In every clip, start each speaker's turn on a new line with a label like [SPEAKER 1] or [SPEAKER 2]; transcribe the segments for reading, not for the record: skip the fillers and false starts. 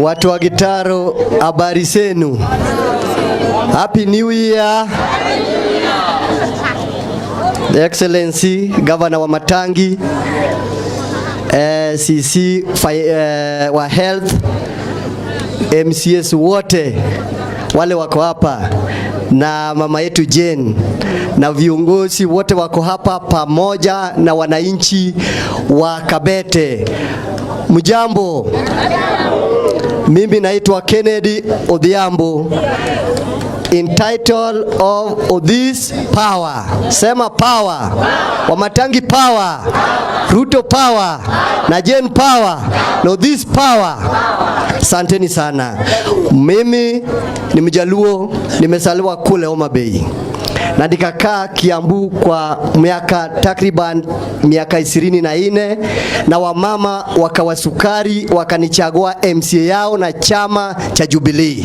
[SPEAKER 1] Watu wa Gitaro, habari zenu? Happy New Year. The Excellency Governor wa Matangi, CC wa Health, MCS wote wale wako hapa na mama yetu Jane na viongozi wote wako hapa pamoja na wananchi wa Kabete. Mjambo. Mimi naitwa Kennedy Odhiambo. In title of this power. Sema power. Wamatangi power. Ruto power. Na Jane power. No, this power. Asanteni sana. Mimi ni Mjaluo, nimezaliwa kule Homa Bay. Na nikakaa Kiambu kwa miaka takriban miaka 24 na wamama wakawasukari wakanichagua MCA yao na chama cha Jubilee.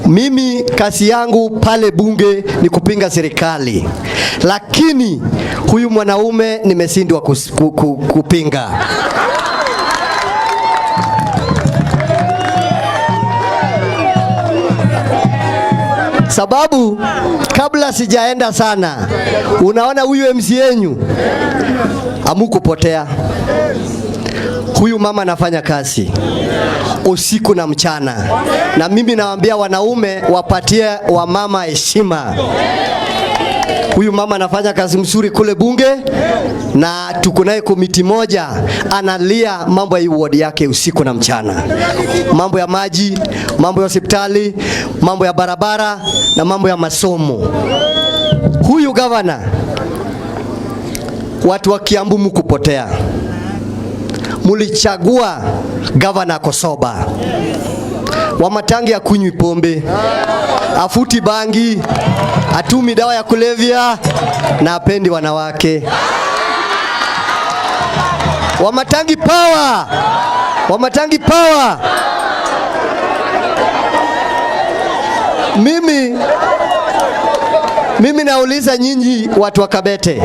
[SPEAKER 1] Mimi kazi yangu pale bunge ni kupinga serikali, lakini huyu mwanaume nimeshindwa kupinga. Sababu kabla sijaenda sana, unaona huyu MCA yenu amukupotea. Huyu mama anafanya kazi usiku na mchana, na mimi nawaambia wanaume wapatie wamama heshima. Huyu mama anafanya kazi mzuri kule bunge, na tuko naye komiti moja analia mambo ya ward yake usiku na mchana. Mambo ya maji, mambo ya hospitali, mambo ya barabara na mambo ya masomo. Huyu governor, watu wa Kiambu mkupotea. Mulichagua governor Kosoba. Wamatangi akunywi pombe, afuti bangi, atumi dawa ya kulevya na apendi wanawake. Wamatangi power. Wamatangi power. Mimi nauliza nyinyi watu wa Kabete,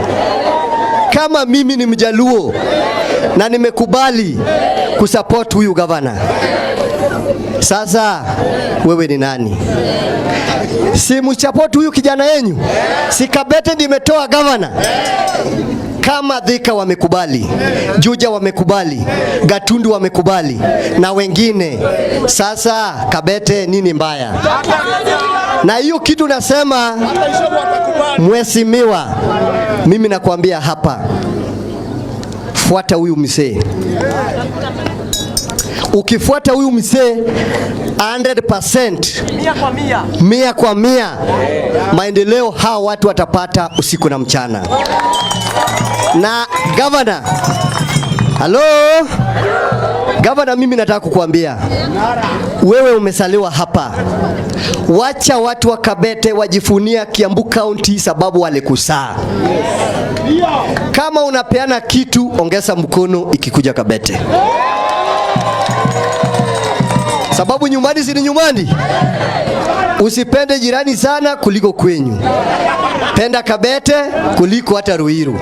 [SPEAKER 1] kama mimi ni Mjaluo na nimekubali kusupport huyu governor, sasa wewe ni nani? Si msupport huyu kijana yenu? Si Kabete ndiye imetoa governor? Kama Thika wamekubali, Juja wamekubali, Gatundu wamekubali na wengine, sasa Kabete nini mbaya? Na hiyo kitu nasema, mheshimiwa, mimi nakwambia hapa, fuata huyu mzee. Ukifuata huyu mzee 100%, mia kwa mia, maendeleo hawa watu watapata usiku na mchana. Na governor, hello governor, mimi nataka kukuambia, wewe umesaliwa hapa. Wacha watu wa Kabete wajifunia Kiambu County sababu walikusaa. Kama unapeana kitu, ongeza mkono ikikuja Kabete. Sababu nyumbani si ni nyumbani. Usipende jirani sana kuliko kwenyu. Penda Kabete kuliko hata Ruiru.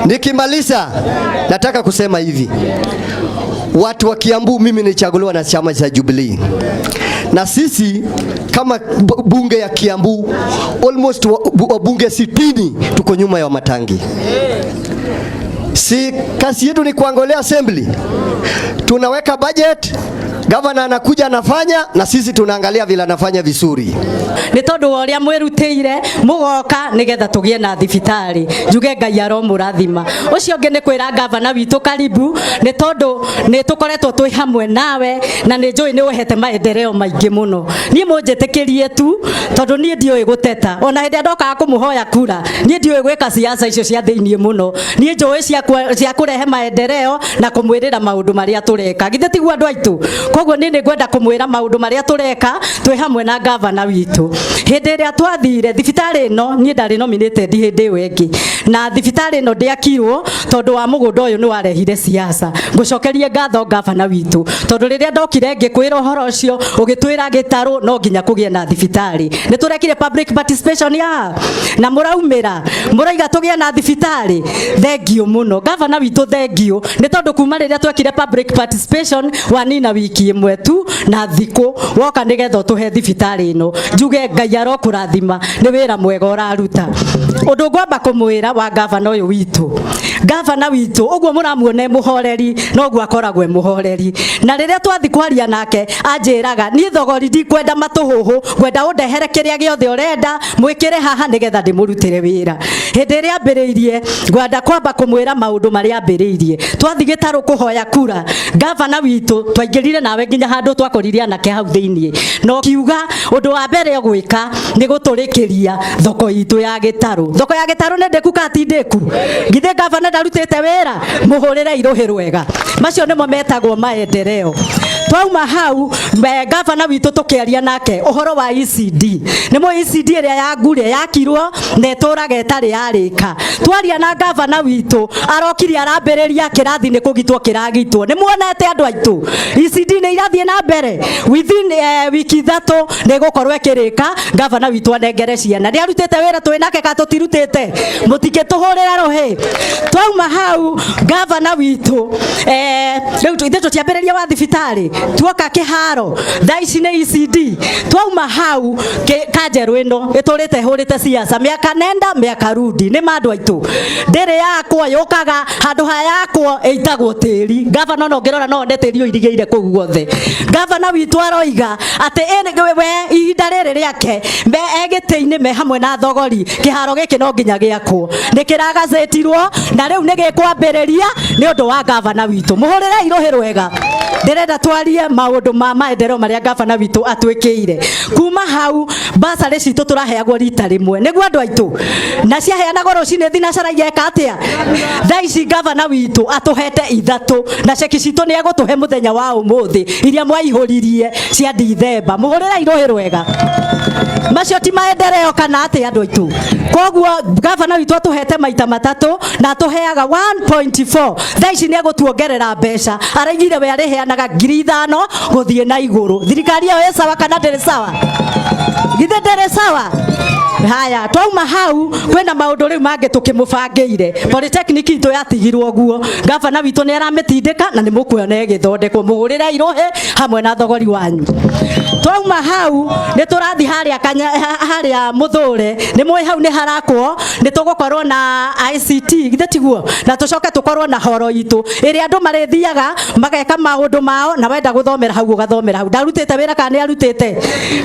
[SPEAKER 1] Nikimaliza, nataka kusema hivi. Watu wa Kiambu, mimi nichaguliwa na chama cha Jubilee. Na sisi kama bunge ya Kiambu, almost bunge 60 tuko nyuma ya Wamatangi. Si kazi yetu ni kuangalia assembly. Tunaweka budget, governor anakuja anafanya, na sisi tunaangalia vile anafanya vizuri.
[SPEAKER 2] Ni tondu waria mwiruteire mugoka nigetha tugie na thibitari, njuge Ngai aromurathima. Ucio ngi ni kwira governor witu karibu, ni tondu ni tukoretwo twi hamwe nawe, na ni njui ni uhete maendeleo maingi muno. Ni munjitikirie tu tondu ni ndioi guteta, ona hindi ndoka kumuhoya kura, ni ndioi gwika siasa icio cia thiini muno. Ni njui cia kurehe maendeleo na kumwirira maundu maria tureka. Githe tiguo andu aitu koguo ni ngwenda kumwira maundu maria tureka twi hamwe na gavana witu. Hindi iria twathire thibitari no ni ndari nominated hindi wengi na thibitari no ndiakirwo tondu wa mugunda uyu ni warehire siasa. Ngucokerie ngatho gavana witu tondu riria ndokire ngikwira uhoro ucio ugitwira gitaru no nginya kugie na thibitari. Ni turekire public participation ya na muraumira muraiga tugie na thibitari. Thengio muno gavana witu, thengio ni tondu kuma riria twekire public participation wanina wiki imwe tu na thiku woka nigetha tuhe thibitari ino. Njuge Ngai arokurathima ni wira mwega uraruta. Undu ngwamba kumwira wa gavana uyu witu, gavana witu uguo muramuone muhoreri noguo akoragwe muhoreri. Na riria twathi kwaria nake anjiraga ni thogori ndikwenda matuhuhu, ngwenda undehere kiria giothe urenda mwikire haha nigetha ndimurutire wira. Hindi iria ambiriirie ngwenda kwamba kumwira maundu maria ambiriirie. Twathi gitaru kuhoya kura, gavana witu twaingirire nawe nginya handu twakoriria nake hau thiini no kiuga undu wa mbere gwika ni guturikiria thoko itu ya gitaru. Thoko ya gitaru ne ndeku katindeku githe gavana ndarutite wira muhurire iruhi rwega. Macio nimo metagwo maendeleo. Twauma hau gavana witu tukiaria nake uhoro wa ECD. Nimo ECD iria ya ngure yakirwo na ituraga etari yarika. Twaria na gavana witu arokiri arambiriria kirathi ni kugitwo kiragitwo. Ni muonete andu aitu ECD ni irathie na mbere within wiki thatu ni gukorwo ikirika. Gavana witu anengere ciana ni arutite wira twinake ka tutirutite mutike tuhurira ruhi. Twauma hau gavana witu riu ithe tutiambiriria wa thibitari tuoka kiharo thaici ni ECD. Twauma hau kanjeru ino iturite hurite siasa miaka nenda miaka rudi ni mandu aitu ndiri yakwa yukaga handu hayakwo eitagwo tiri. Gavana no ngirora no nde tiri irigeire kuu guothe. Gavana witu aroiga ati we ihinda riri riake me egitiini me hamwe na thogori kiharo giki no nginya giakwo ni kiragacetirwo na riu ni gikwambiriria ni undu wa gavana witu. Muhurire iruhi rwega. Ndirenda twarie maundu ma maendeleo maria gavana witu atwikire. Kuma hau basari citu turaheagwo rita rimwe niguo andu aitu na ciaheanagwo rucini thinacara igeka atia. Thaici gavana witu atuhete ithatu na ceki citu ni egutuhe muthenya wa umuthi iria mwaihuririe cia Dithemba. Muhurire iruhi rwega. Macio ti maendeleo kana atia andu aitu. Koguo gavana witu atuhete maita matatu na atuheaga 1.4. Thaici ni egutuongerera mbeca araigire we ariheanaga 5,000 guthie na iguru. Thirikari yo sawa kana ndere sawa? Githe ndere sawa? Haya twauma hau kwenda maundu riu mange tukimubangire polytechnic itu yatigirwo guo. Gavana witu ni aramitindika na ni mukwona igithondekwo. Muhurire iruhi hamwe na thogori wanyu. Twauma hau ni turathi haria Muthure ni mwe hau ni harakwo ni tugukorwo na ICT githe tiguo na tucoke tukorwo na horo itu iri andu marithiaga mageka maundu mao na wenda guthomera hau ugathomera hau. Ndarutite wira kana ni arutite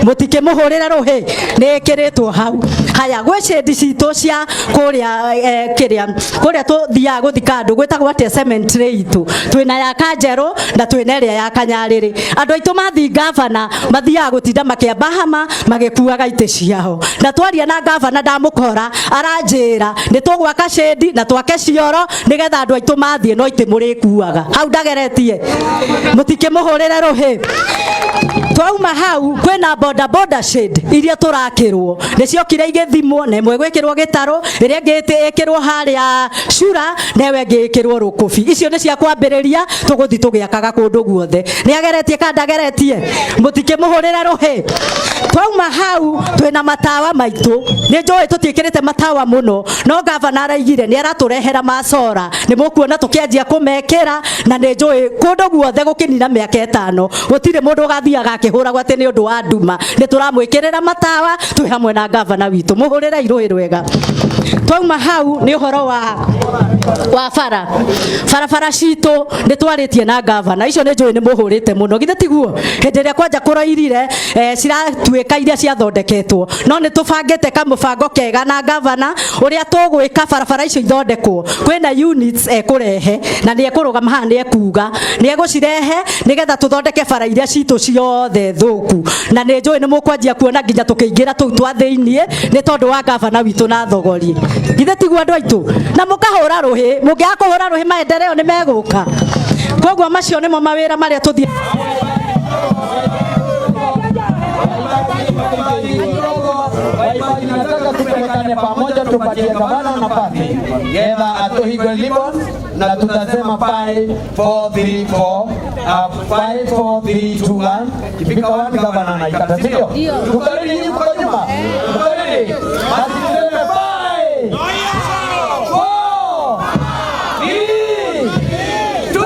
[SPEAKER 2] mutike muhurire ruhi ni ikiritwo hau. Haya gwe shedi citu cia kuria tuthia guthika andu gwetagwo atia cemetery itu twina ya Kanjeru na twina iria ya Kanyariri. Andu aitu mathi gavana mathiaga gutinda makiamba hama magikuaga ite ciao na twaria na gavana ndamukora aranjira ni tugwaka shedi na twake cioro nigetha andu aitu mathie no ite murikuaga hau ndageretie mutike muhurire ruhi. Twauma hau kwena boda shade iria turakirwo niciokire igithimwo na imwe gwikirwo gitaru iria ngiti ikirwo haria Shura na we ngikirwo Rukubi. Icio ni cia kwambiriria tuguthi tugiakaga kundu guothe. Ni ageretie kada ageretie mutike muhurire ruhi. Twauma hau twina matawa maitu ni njoi tutiikirite matawa muno no gavana araigire ni araturehera macora ni mukuona tukianjia kumekera na ni njoi kundu guothe gukinina miaka 5 gutire mundu gathiaga akihuragwo ati ni undu wa nduma. Ni turamwikirira matawa twi hamwe na gavana witu. Muhurire iruhi rwega. Twauma hau ni uhoro wa barabara citu ni twaritie na gavana. Icio ni njoi ni muhurite muno githe tiguo. Hindi iria kwanja kuroirire ciratuika iria ciathondeketwo no ni tubangite kamubango kega na gavana uria tugwika barabara icio ithondekwo. Kwina units kurehe na ni ekurugama haha ni ekuga ni egucirehe nigetha tuthondeke bara iria citu ciothe thuku na ni njoi ni mukwanjia kuona nginya tukiingira tu twa thiinie ni tondu wa gavana witu na thogori. Githe tiguo andu aitu na mukahura ruhi mungiaka kuhura ruhi maendeleo ni meguka. Koguo macio nimo mawira maria tuthie
[SPEAKER 3] Nataka tupelekane pamoja, tupatie gavana nafasi yeye atohigwe limon na tutasema 5 4 3 4 5 4 3 2 1 kifika wapi gavana na ikata sio tukarudi nyuma kwa nyuma tukarudi basi tuseme 5 4 3 2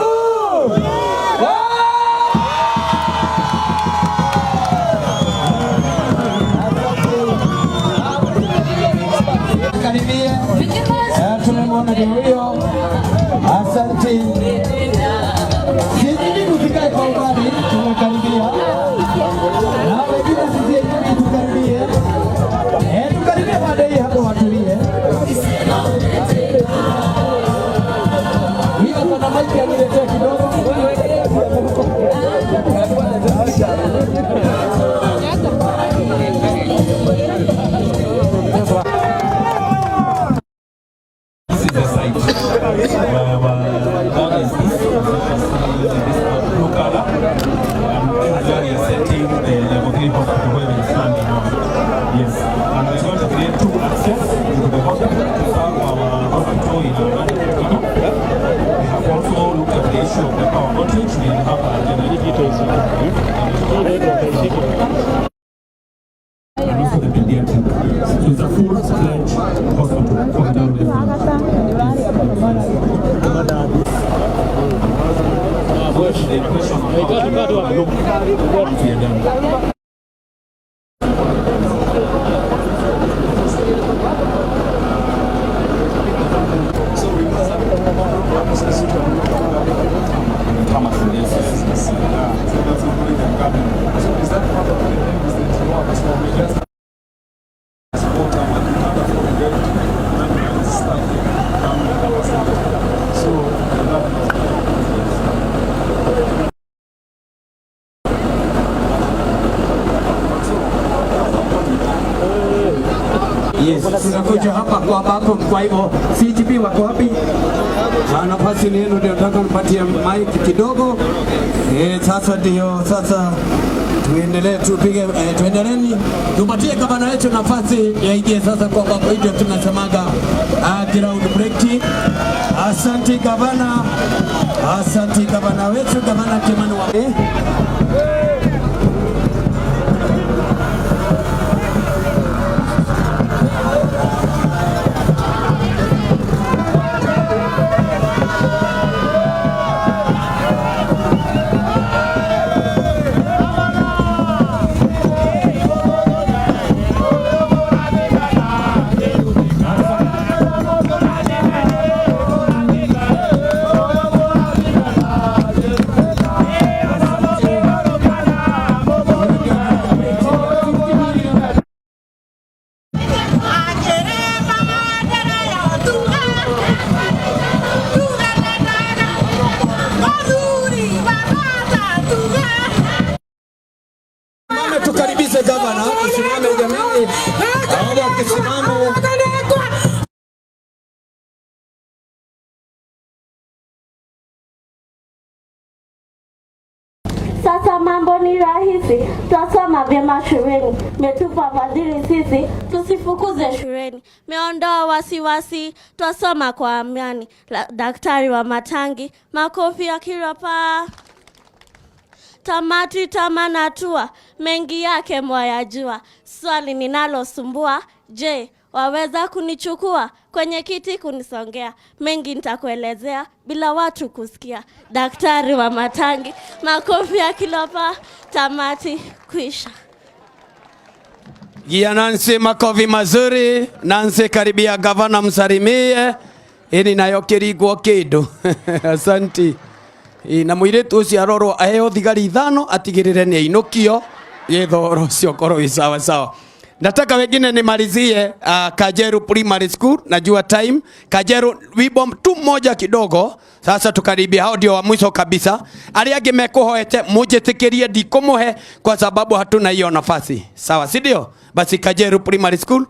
[SPEAKER 3] tunamwona huyo. Asante. Sisi kufika kwa ubali tunakaribia. Na wengine sisi tukaribie. Tukaribie baadaye hapo watulie. Hiyo kuna maiki aniletea kidogo.
[SPEAKER 4] It's a full-fledged hospital for the
[SPEAKER 3] Tunakuja hapa kwa ambapo kwa hivyo CGP wako wapi? Nafasi neno ndio nataka nipatie mic kidogo. Sasa ndio sasa tuendelee tupige tuendeleni tupatie gavana wetu nafasi yaingie sasa kwa ambapo ndio tunasemaga ground break. Asante gavana. Asante gavana wetu gavana Kimani wa tukaribishe gavana tusimame jamani.
[SPEAKER 5] Sasa mambo ni rahisi, tutasoma vyema shuleni. Metupa fadhili sisi, tusifukuze shuleni. Meondoa wasiwasi, tutasoma kwa amani. Daktari wa Matangi, makofi ya kiropa. Tamati tamanatua, mengi yake mwayajua. Swali ninalosumbua, je, waweza kunichukua kwenye kiti kunisongea? Mengi nitakuelezea bila watu kusikia. Daktari wa Matangi, makofi ya kilopa. Tamati kwisha.
[SPEAKER 3] Gia Nancy, makofi mazuri. Nancy karibia gavana msalimie. Ini nayo kirigwo kindu. Asante. Na muiretu ucio arorwo aheo thigari ithano atigirire ni ainukio githoro cio korwo sawa sawa. Nataka wengine nimalizie Kajeru Primary School, najua time. Kajeru wimbo tu moja kidogo. Sasa tukaribia, hao ndio wa mwisho kabisa. Aria ange mekuhoete mujitikirie ndikumuhe kwa sababu hatuna hiyo nafasi. Sawa, si ndio? Basi Kajeru Primary School